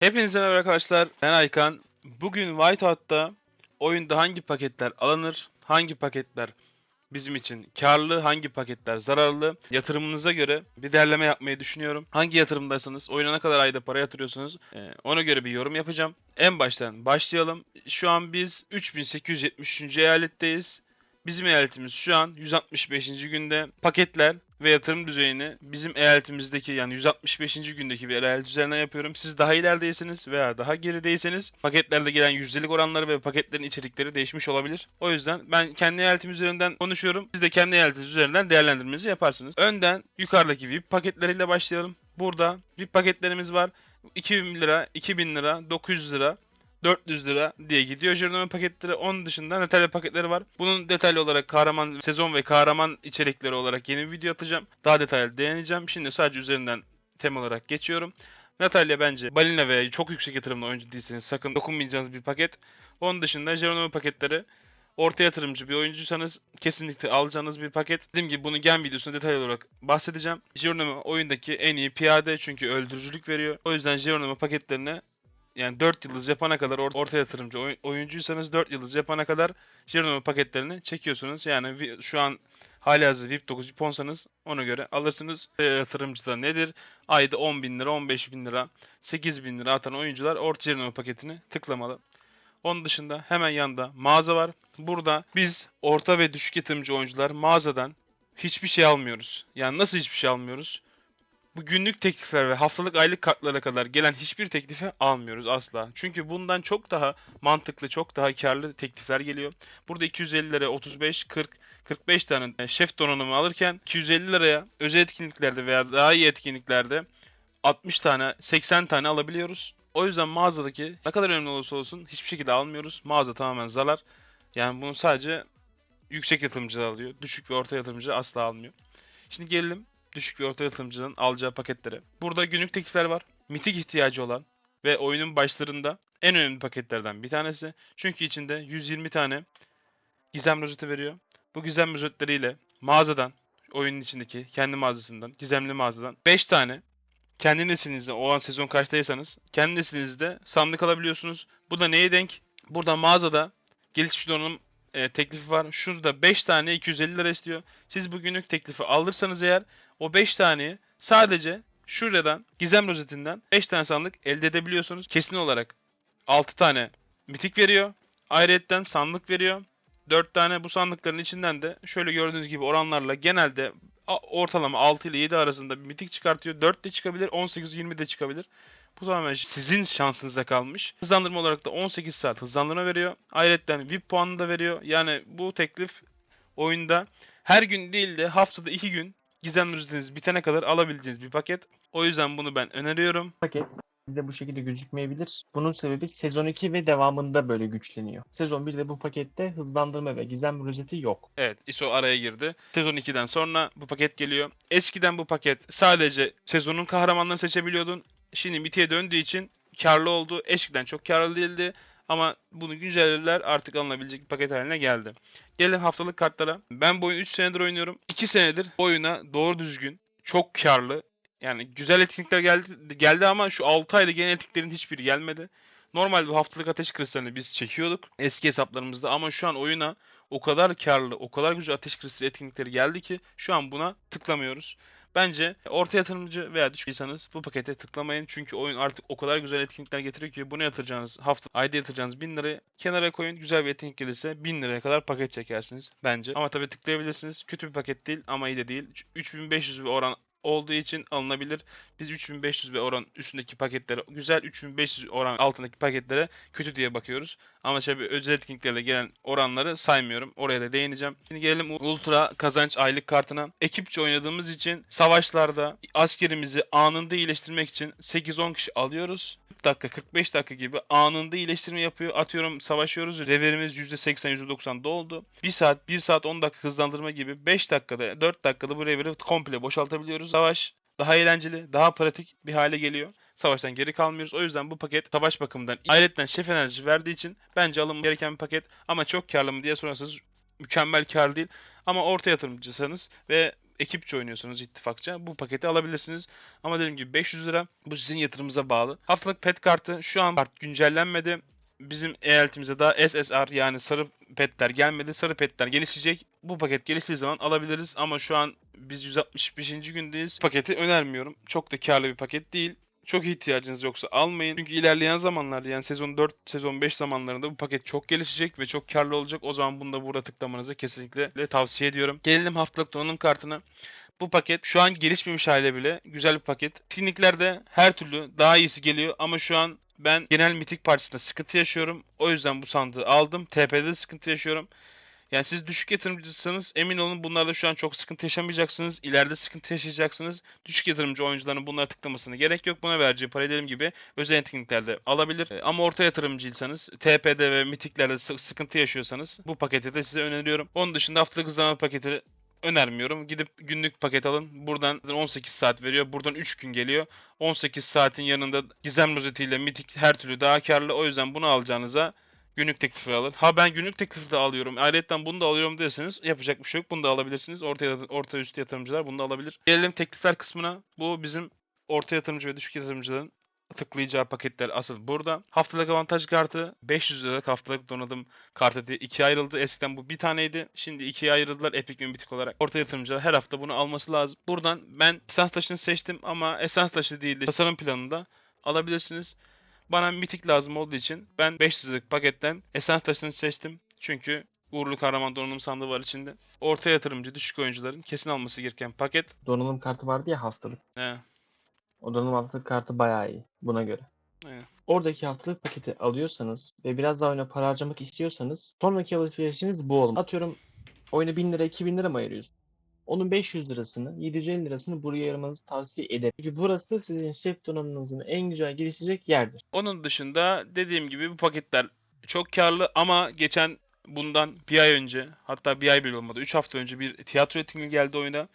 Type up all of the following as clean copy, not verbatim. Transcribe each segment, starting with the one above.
Hepinize merhaba arkadaşlar. Ben Aykan. Bugün Whiteout'ta oyunda hangi paketler alınır, hangi paketler bizim için karlı, hangi paketler zararlı, yatırımınıza göre bir derleme yapmayı düşünüyorum. Hangi yatırımdaysanız, oyuna ne kadar ayda para yatırıyorsunuz, ona göre bir yorum yapacağım. En baştan başlayalım. Şu an biz 3873. eyaletteyiz. Bizim eyaletimiz şu an 165. günde. Paketler ve yatırım düzeyini bizim eyaletimizdeki yani 165. gündeki bir eyalet üzerinden yapıyorum. Siz daha ilerideyseniz veya daha gerideyseniz paketlerde gelen yüzdelik oranları ve paketlerin içerikleri değişmiş olabilir. O yüzden ben kendi eyaletim üzerinden konuşuyorum. Siz de kendi eyaletiniz üzerinden değerlendirmenizi yaparsınız. Önden yukarıdaki VIP paketleriyle başlayalım. Burada VIP paketlerimiz var. 2000 lira, 2000 lira, 900 lira, 400 lira diye gidiyor Journey paketleri. Onun dışında Natalya paketleri var. Bunun detaylı olarak kahraman sezon ve kahraman içerikleri olarak yeni bir video atacağım. Daha detaylı değineceğim. Şimdi sadece üzerinden tem olarak geçiyorum. Natalya bence balina ve çok yüksek yatırımlı oyuncu değilseniz sakın dokunmayacağınız bir paket. Onun dışında Geronimo paketleri orta yatırımcı bir oyuncuysanız kesinlikle alacağınız bir paket. Dediğim gibi bunu gen videosunda detaylı olarak bahsedeceğim. Geronimo oyundaki en iyi piyade çünkü öldürücülük veriyor. O yüzden Geronimo paketlerine yani 4 yıldız yapana kadar orta yatırımcı oyuncuysanız 4 yıldız yapana kadar Geronimo paketlerini çekiyorsunuz. Yani şu an halihazırda VIP 9 VIP 10'sanız ona göre alırsınız. Yatırımcıda nedir? Ayda 10 bin lira, 15 bin lira, 8 bin lira atan oyuncular orta Geronimo paketini tıklamalı. Onun dışında hemen yanında mağaza var. Burada biz orta ve düşük yatırımcı oyuncular mağazadan hiçbir şey almıyoruz. Yani nasıl hiçbir şey almıyoruz? Bu günlük teklifler ve haftalık aylık kartlara kadar gelen hiçbir teklifi almıyoruz asla. Çünkü bundan çok daha mantıklı, çok daha karlı teklifler geliyor. Burada 250 liraya 35, 40, 45 tane şef donanımı alırken 250 liraya özel etkinliklerde veya daha iyi etkinliklerde 60 tane, 80 tane alabiliyoruz. O yüzden mağazadaki ne kadar önemli olursa olsun hiçbir şekilde almıyoruz. Mağaza tamamen zarar. Yani bunu sadece yüksek yatırımcılar alıyor. Düşük ve orta yatırımcı asla almıyor. Şimdi gelelim düşük ve orta yatırımcının alacağı paketlere. Burada günlük teklifler var. Mitik ihtiyacı olan ve oyunun başlarında en önemli paketlerden bir tanesi. Çünkü içinde 120 tane gizem rozeti veriyor. Bu gizem rozetleriyle mağazadan, oyunun içindeki kendi mağazasından, gizemli mağazadan 5 tane kendi neslinizde o an sezon kaçtaysanız kendi neslinizde sandık alabiliyorsunuz. Bu da neye denk? Burada mağazada gelişmiş donanım teklifi var. Şurada 5 tane 250 lira istiyor. Siz bu günlük teklifi alırsanız eğer o 5 taneyi sadece şuradan gizem rozetinden 5 tane sandık elde edebiliyorsunuz. Kesin olarak 6 tane mitik veriyor. Ayrıyetten sandık veriyor. 4 tane bu sandıkların içinden de şöyle gördüğünüz gibi oranlarla genelde ortalama 6 ile 7 arasında bir mitik çıkartıyor. 4 de çıkabilir, 18-20 de çıkabilir. Bu tamamen sizin şansınıza kalmış. Hızlandırma olarak da 18 saat hızlandırma veriyor. Ayrıca VIP puanı da veriyor. Yani bu teklif oyunda her gün değil de haftada 2 gün gizem ücretiniz bitene kadar alabileceğiniz bir paket. O yüzden bunu ben öneriyorum. Paket sizde bu şekilde gözükmeyebilir. Bunun sebebi sezon 2 ve devamında böyle güçleniyor. Sezon 1'de bu pakette hızlandırma ve gizem rozeti yok. Evet, ISO araya girdi. Sezon 2'den sonra bu paket geliyor. Eskiden bu paket sadece sezonun kahramanlarını seçebiliyordun. Şimdi MIT'e döndüğü için karlı oldu. Eskiden çok karlı değildi. Ama bunu güncellediler, artık alınabilecek bir paket haline geldi. Gelelim haftalık kartlara. Ben bu oyunu 3 senedir oynuyorum. 2 senedir bu oyuna doğru düzgün, çok karlı. Yani güzel etkinlikler geldi ama şu 6 ayda gelen etkinliklerin hiçbiri gelmedi. Normalde bu haftalık ateş kristalini biz çekiyorduk eski hesaplarımızda ama şu an oyuna o kadar karlı, o kadar güzel ateş kristali etkinlikleri geldi ki şu an buna tıklamıyoruz. Bence orta yatırımcı veya düşüksanız bu pakete tıklamayın. Çünkü oyun artık o kadar güzel etkinlikler getiriyor ki buna yatıracağınız ayda yatıracağınız 1000 lirayı kenara koyun. Güzel bir etkinlik gelirse 1000 liraya kadar paket çekersiniz bence. Ama tabii tıklayabilirsiniz. Kötü bir paket değil ama iyi de değil. 3500 ve oran olduğu için alınabilir. Biz 3500 ve oran üstündeki paketlere güzel, 3500 oran altındaki paketlere kötü diye bakıyoruz. Ama tabii özel etkinliklerle gelen oranları saymıyorum. Oraya da değineceğim. Şimdi gelelim Ultra kazanç aylık kartına. Ekipçe oynadığımız için savaşlarda askerimizi anında iyileştirmek için 8-10 kişi alıyoruz. 40 dakika 45 dakika gibi anında iyileştirme yapıyor. Atıyorum savaşıyoruz. Reverimiz %80 %90 doldu. 1 saat 10 dakika hızlandırma gibi 5 dakikada 4 dakikada bu reveri komple boşaltabiliyoruz. Savaş daha eğlenceli, daha pratik bir hale geliyor. Savaştan geri kalmıyoruz. O yüzden bu paket savaş bakımından ayrıca şef enerji verdiği için bence alınması gereken bir paket. Ama çok karlı mı diye sorarsanız mükemmel kar değil. Ama orta yatırımcıysanız ve ekipçe oynuyorsanız ittifakça bu paketi alabilirsiniz. Ama dediğim gibi 500 lira, bu sizin yatırımınıza bağlı. Haftalık pet kartı şu an kart güncellenmedi. Bizim eyaletimize daha SSR yani sarı petler gelmedi. Sarı petler gelişecek. Bu paket geliştiği zaman alabiliriz ama şu an biz 165. gündeyiz. Paketi önermiyorum. Çok da karlı bir paket değil. Çok ihtiyacınız yoksa almayın. Çünkü ilerleyen zamanlarda yani sezon 4, sezon 5 zamanlarında bu paket çok gelişecek ve çok karlı olacak. O zaman bunu da burada tıklamanızı kesinlikle tavsiye ediyorum. Gelelim haftalık donanım kartına. Bu paket şu an gelişmemiş hale bile güzel bir paket. Etkinliklerde her türlü daha iyisi geliyor ama şu an ben genel mitik parçasında sıkıntı yaşıyorum. O yüzden bu sandığı aldım. TP'de sıkıntı yaşıyorum. Yani siz düşük yatırımcısınız. Emin olun bunlarda şu an çok sıkıntı yaşamayacaksınız. İleride sıkıntı yaşayacaksınız. Düşük yatırımcı oyuncuların bunlara tıklamasına gerek yok. Buna vereceği parayı dediğim gibi özel etkinliklerde alabilir. Ama orta yatırımcıysanız, TP'de ve mitiklerde sıkıntı yaşıyorsanız bu paketi de size öneriyorum. Onun dışında haftalık hızlanma paketi önermiyorum. Gidip günlük paket alın. Buradan 18 saat veriyor. Buradan 3 gün geliyor. 18 saatin yanında gizem rozetiyle mitik her türlü daha karlı. O yüzden bunu alacağınıza günlük teklifi alın. Ha ben günlük teklifi de alıyorum. Ayrıca bunu da alıyorum diyorsanız yapacak bir şey yok. Bunu da alabilirsiniz. Orta üst yatırımcılar bunu da alabilir. Gelelim teklifler kısmına. Bu bizim orta yatırımcı ve düşük yatırımcıların tıklayacağı paketler asıl burada. Haftalık avantaj kartı 500 liralık haftalık donanım kartı diye ikiye ayrıldı. Eskiden bu bir taneydi. Şimdi ikiye ayrıldılar Epic ve Mythic olarak. Orta yatırımcılar her hafta bunu alması lazım. Buradan ben esans taşını seçtim ama esans taşı değil de tasarım planında alabilirsiniz. Bana mitik lazım olduğu için ben 500 liralık paketten esans taşını seçtim. Çünkü uğurlu kahraman donanım sandığı var içinde. Orta yatırımcı düşük oyuncuların kesin alması gereken paket. Donanım kartı vardı ya haftalık. He, O donanım haftalık kartı bayağı iyi buna göre. he. Oradaki haftalık paketi alıyorsanız ve biraz daha oyuna para harcamak istiyorsanız sonraki alışverişiniz bu olmalı. Atıyorum oyuna 1000 lira 2000 lira mı ayırıyorsun? Onun 500 lirasını 750 lirasını buraya ayırmanızı tavsiye ederim. Çünkü burası sizin şef donanımınızın en güzel gelişecek yerdir. Onun dışında dediğim gibi bu paketler çok karlı ama bundan bir ay önce hatta bir ay bile olmadı 3 hafta önce bir tiyatro etkinliği geldi oyuna.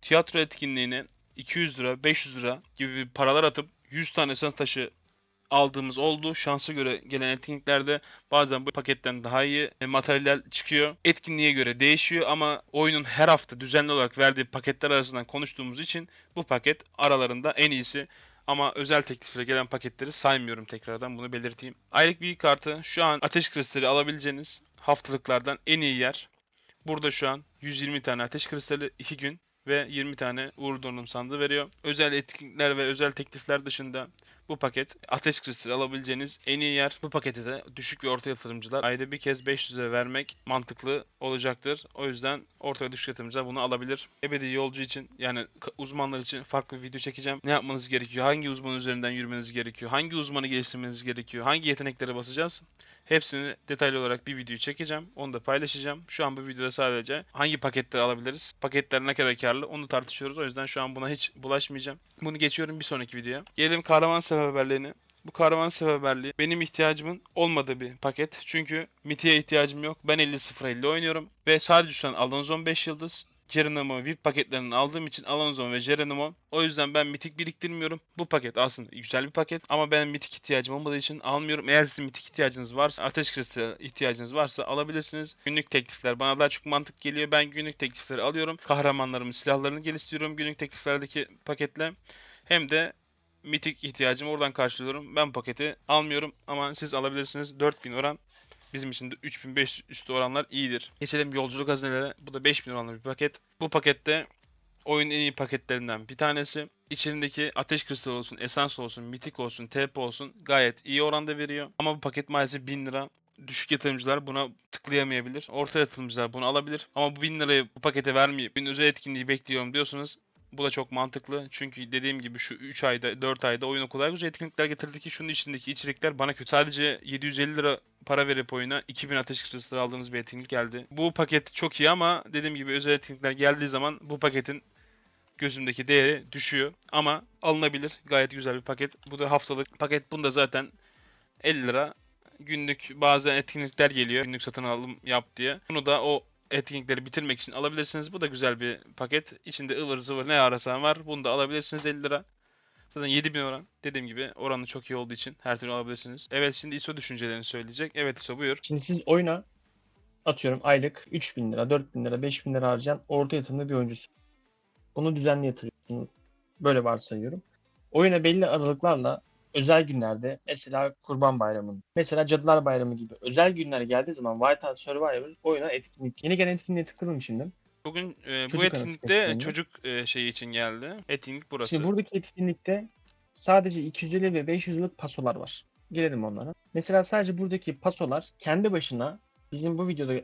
Tiyatro etkinliğine 200 lira 500 lira gibi paralar atıp 100 tane esans taşı aldığımız oldu. Şansa göre gelen etkinliklerde bazen bu paketten daha iyi materyaller çıkıyor. Etkinliğe göre değişiyor ama oyunun her hafta düzenli olarak verdiği paketler arasından konuştuğumuz için bu paket aralarında en iyisi. Ama özel teklifle gelen paketleri saymıyorum, tekrardan bunu belirteyim. Aylık bilgi kartı şu an ateş kristali alabileceğiniz haftalıklardan en iyi yer. Burada şu an 120 tane ateş kristali 2 gün ve 20 tane uğur donanım sandığı veriyor. Özel etkinlikler ve özel teklifler dışında bu paket ateş kristali alabileceğiniz en iyi yer. Bu paketi de düşük ve orta yatırımcılar ayda bir kez 500 lira vermek mantıklı olacaktır. O yüzden orta ve düşük yatırımcılar bunu alabilir. Ebedi yolcu için yani uzmanlar için farklı bir video çekeceğim. Ne yapmanız gerekiyor? Hangi uzman üzerinden yürümeniz gerekiyor? Hangi uzmanı geliştirmeniz gerekiyor? Hangi yeteneklere basacağız? Hepsini detaylı olarak bir video çekeceğim. Onu da paylaşacağım. Şu an bu videoda sadece hangi paketleri alabiliriz? Paketler ne kadar karlı? Onu tartışıyoruz. O yüzden şu an buna hiç bulaşmayacağım. Bunu geçiyorum bir sonraki videoya. Gelelim kahraman seferberliğine. Bu kahraman seferberliği benim ihtiyacımın olmadığı bir paket. Çünkü Mythic'e ihtiyacım yok. Ben 50-0-50 oynuyorum. Ve sadece şu an Alonso 5 yıldız. Geronimo VIP paketlerini aldığım için Alonso ve Geronimo. O yüzden ben mitik biriktirmiyorum. Bu paket aslında güzel bir paket ama ben mitik ihtiyacım olmadığı için almıyorum. Eğer sizin mitik ihtiyacınız varsa, ateş kristali ihtiyacınız varsa alabilirsiniz. Günlük teklifler bana daha çok mantık geliyor. Ben günlük teklifleri alıyorum. Kahramanlarımın silahlarını geliştiriyorum günlük tekliflerdeki paketle. Hem de mitik ihtiyacımı oradan karşılıyorum. Ben paketi almıyorum ama siz alabilirsiniz. 4000 oran. Bizim için de 3500 üstü oranlar iyidir. Geçelim yolculuk hazineleri. Bu da 5000 oranlı bir paket. Bu pakette oyunun en iyi paketlerinden bir tanesi. İçerindeki ateş kristali olsun, esans olsun, mitik olsun, TP olsun gayet iyi oranda veriyor. Ama bu paket maalesef 1000 lira. Düşük yatırımcılar buna tıklayamayabilir. Orta yatırımcılar bunu alabilir. Ama bu 1000 lirayı bu pakete vermeyip bir özel etkinliği bekliyorum diyorsanız bu da çok mantıklı. Çünkü dediğim gibi şu 3 ayda 4 ayda oyuna kolay güzel etkinlikler getirdi ki şunun içindeki içerikler bana kötü. Sadece 750 lira para verip oyuna 2000 ateş kristali aldığınız bir etkinlik geldi. Bu paket çok iyi ama dediğim gibi özel etkinlikler geldiği zaman bu paketin gözümdeki değeri düşüyor. Ama alınabilir. Gayet güzel bir paket. Bu da haftalık paket. Bunda zaten 50 lira. Günlük bazen etkinlikler geliyor. Günlük satın alım yap diye. Bunu da o etkinlikleri bitirmek için alabilirsiniz. Bu da güzel bir paket. İçinde ıvır zıvır ne arasan var. Bunu da alabilirsiniz 50 lira. Zaten 7000 oran. Dediğim gibi oranı çok iyi olduğu için her türlü alabilirsiniz. Evet, şimdi ISO düşüncelerini söyleyecek. Evet ISO, buyur. Şimdi siz oyuna atıyorum aylık 3000 lira, 4000 lira, 5000 lira harcayan orta yatırımlı bir oyuncusun. Bunu düzenli yatırıyorsunuz. Böyle varsayıyorum. Oyuna belli aralıklarla özel günlerde, mesela Kurban Bayramı, mesela Cadılar Bayramı gibi özel günler geldiği zaman Whiteout Survivor oyuna etkinlik. Yeni gelen etkinliğe tıkladım şimdi. Bugün bu Çocuk arası etkinlikte festivali. çocuk şeyi için geldi. Etkinlik Şimdi burası. buradaki etkinlikte sadece 250 ve 500 yıllık pasolar var. Gelelim onlara. Mesela sadece buradaki pasolar kendi başına bizim bu videoda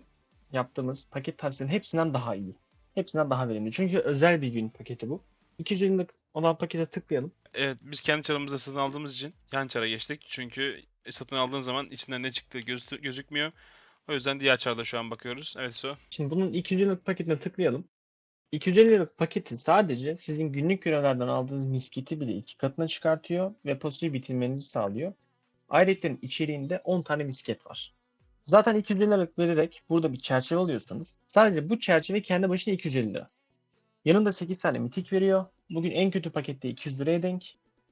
yaptığımız paket tavsiyelerinin hepsinden daha iyi. Hepsinden daha verimli. Çünkü özel bir gün paketi bu. 250 yıllık olan pakete tıklayalım. Evet, biz kendi çarımızda satın aldığımız için yan çara geçtik. Çünkü satın aldığın zaman içinden ne çıktığı gözükmüyor. O yüzden diğer çarda şu an bakıyoruz. Evet, so. Şimdi bunun 250 yıllık paketine tıklayalım. 250 liralık paketi sadece sizin günlük görevlerden aldığınız misketi bile 2 katına çıkartıyor ve pasoyu bitirmenizi sağlıyor. Ayrıca içeriğinde 10 tane misket var. Zaten 250 liralık vererek burada bir çerçeve alıyorsunuz. Sadece bu çerçeve kendi başına 250 lira. Yanında 8 tane mitik veriyor. Bugün en kötü pakette 200 liraya denk.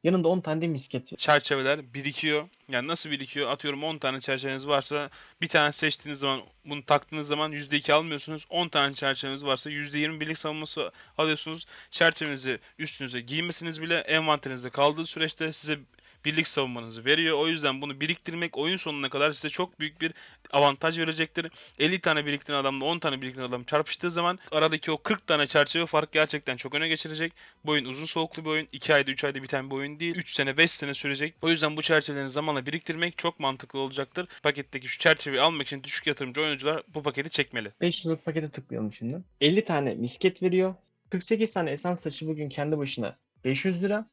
Yanında 10 tane de misket var. Çerçeveler birikiyor. Yani nasıl birikiyor? Atıyorum 10 tane çerçeveniz varsa bir tane seçtiğiniz zaman, bunu taktığınız zaman %2 almıyorsunuz. 10 tane çerçeveniz varsa %20 birlik savunması alıyorsunuz. Çerçevenizi üstünüze giymesiniz bile envanterinizde kaldığı süreçte size birlik savunmanızı veriyor. O yüzden bunu biriktirmek oyun sonuna kadar size çok büyük bir avantaj verecektir. 50 tane biriktiren adamla 10 tane biriktiren adam çarpıştığı zaman aradaki o 40 tane çerçeve fark gerçekten çok öne geçirecek. Bu oyun uzun soluklu bir oyun. 2 ayda 3 ayda biten bir oyun değil. 3 sene 5 sene sürecek. O yüzden bu çerçeveleri zamanla biriktirmek çok mantıklı olacaktır. Paketteki şu çerçeveyi almak için düşük yatırımcı oyuncular bu paketi çekmeli. 5 liralık pakete tıklayalım şimdi. 50 tane misket veriyor. 48 tane esans taşı bugün kendi başına 500 lira.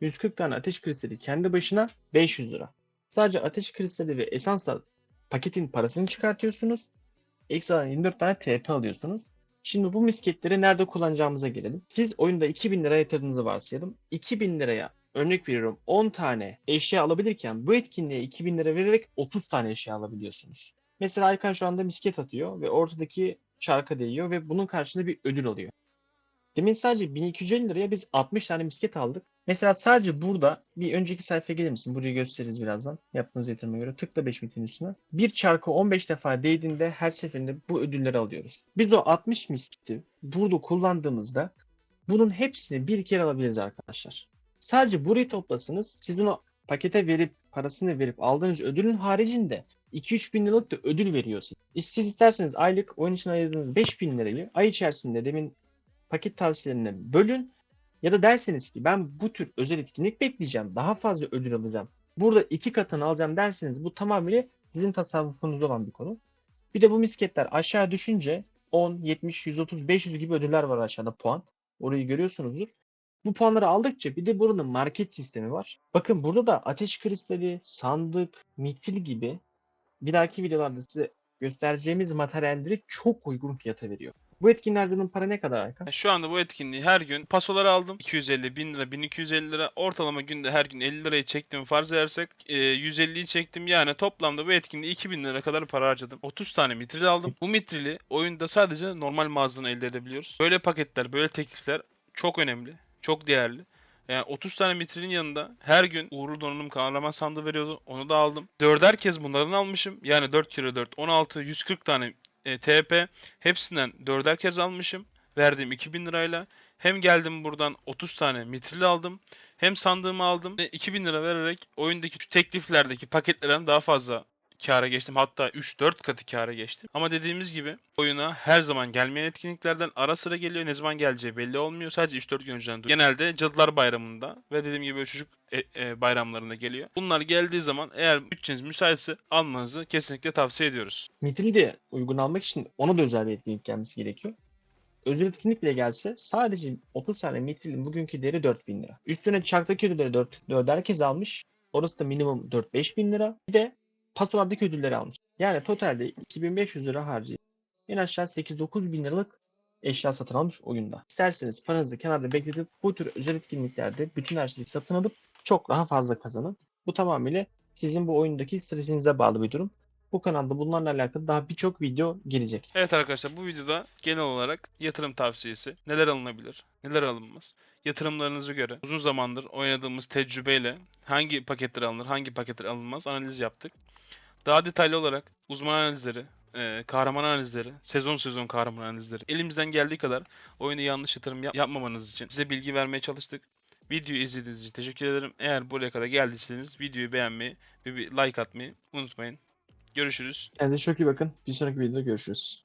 140 tane ateş kristali kendi başına 500 lira. Sadece ateş kristali ve esansla paketin parasını çıkartıyorsunuz. Ekstradan 24 tane TP alıyorsunuz. Şimdi bu misketleri nerede kullanacağımıza gelelim. Siz oyunda 2000 lira yatırdığınızı varsayalım. 2000 liraya örnek veriyorum 10 tane eşya alabilirken bu etkinliğe 2000 lira vererek 30 tane eşya alabiliyorsunuz. Mesela Aykan şu anda misket atıyor ve ortadaki çarka değiyor ve bunun karşılığında bir ödül alıyor. Demin sadece 1250 liraya biz 60 tane misket aldık. Mesela sadece burada bir önceki sayfaya gelir misin? Burayı gösteririz birazdan. Yaptığınız yatırıma göre. Tıkla 5 mitin üstüne. Bir çarkı 15 defa değdiğinde her seferinde bu ödülleri alıyoruz. Biz o 60 misketi burada kullandığımızda bunun hepsini bir kere alabiliriz arkadaşlar. Sadece burayı toplasınız. Siz bunu pakete verip parasını verip aldığınız ödülün haricinde 2-3 bin liralık da ödül veriyor size. Siz isterseniz aylık oyun için ayırdığınız 5 bin lirayı ay içerisinde demin paket tavsiyelerine bölün ya da derseniz ki ben bu tür özel etkinlik bekleyeceğim. Daha fazla ödül alacağım. Burada 2 katını alacağım derseniz bu tamamıyla sizin tasarrufunuzda olan bir konu. Bir de bu misketler aşağı düşünce 10, 70, 130, 500 gibi ödüller var aşağıda puan. Orayı görüyorsunuzdur. Bu puanları aldıkça bir de buranın market sistemi var. Bakın burada da ateş kristali, sandık, mitil gibi bir dahaki videolarda size göstereceğimiz materyalleri çok uygun fiyata veriyor. Bu etkinlerden para ne kadar Aykan? Şu anda bu etkinliği her gün pasoları aldım. 250, 1000 lira, 1250 lira. Ortalama günde her gün 50 lirayı çektim farz edersek. 150'yi çektim. Yani toplamda bu etkinliği 2000 lira kadar para harcadım. 30 tane mitril aldım. Bu mitrili oyunda sadece normal mağazadan elde edebiliyoruz. Böyle paketler, böyle teklifler çok önemli. Çok değerli. Yani 30 tane mitrilin yanında her gün uğurlu donanım kahraman sandığı veriyordu. Onu da aldım. Dörder kez bunlardan almışım. Yani 4 kere 4, 16, 140 tane TP. Hepsinden 4'er kez almışım. Verdiğim 2000 lirayla. Hem geldim buradan 30 tane mitril aldım. Hem sandığımı aldım. 2000 lira vererek oyundaki şu tekliflerdeki paketlerden daha fazla kâra geçtim. Hatta 3-4 katı kâra geçtim. Ama dediğimiz gibi oyuna her zaman gelmeyen etkinliklerden ara sıra geliyor. Ne zaman geleceği belli olmuyor. Sadece 3-4 gün önceden duyuyor. Genelde Cadılar Bayramı'nda ve dediğim gibi böyle çocuk bayramlarında geliyor. Bunlar geldiği zaman eğer bütçeniz müsaitse almanızı kesinlikle tavsiye ediyoruz. Mitril de uygun almak için ona da özel bir etkinlik gelmesi gerekiyor. Özel etkinlik bile gelse sadece 30 tane mitrilin bugünkü değeri 4000 lira. Üstüne çarktaki ödülleri 4 herkes almış. Orası da minimum 4-5 bin lira. Bir de pasolardaki ödülleri almış. Yani totalde 2500 lira harcayıp en aşağı 8-9 bin liralık eşya satın almış oyunda. İsterseniz paranızı kenarda bekletip bu tür özel etkinliklerde bütün her şeyi satın alıp çok daha fazla kazanın. Bu tamamıyla sizin bu oyundaki stratejinize bağlı bir durum. Bu kanalda bunlarla alakalı daha birçok video gelecek. Evet arkadaşlar, bu videoda genel olarak yatırım tavsiyesi, neler alınabilir, neler alınmaz, yatırımlarınızı göre uzun zamandır oynadığımız tecrübeyle hangi paketler alınır, hangi paketler alınmaz analiz yaptık. Daha detaylı olarak uzman analizleri, kahraman analizleri, sezon sezon kahraman analizleri. Elimizden geldiği kadar oyuna yanlış yatırım yapmamanız için size bilgi vermeye çalıştık. Videoyu izlediğiniz için teşekkür ederim. Eğer buraya kadar geldiyseniz videoyu beğenmeyi ve bir like atmayı unutmayın. Görüşürüz. Kendinize çok iyi bakın. Bir sonraki videoda görüşürüz.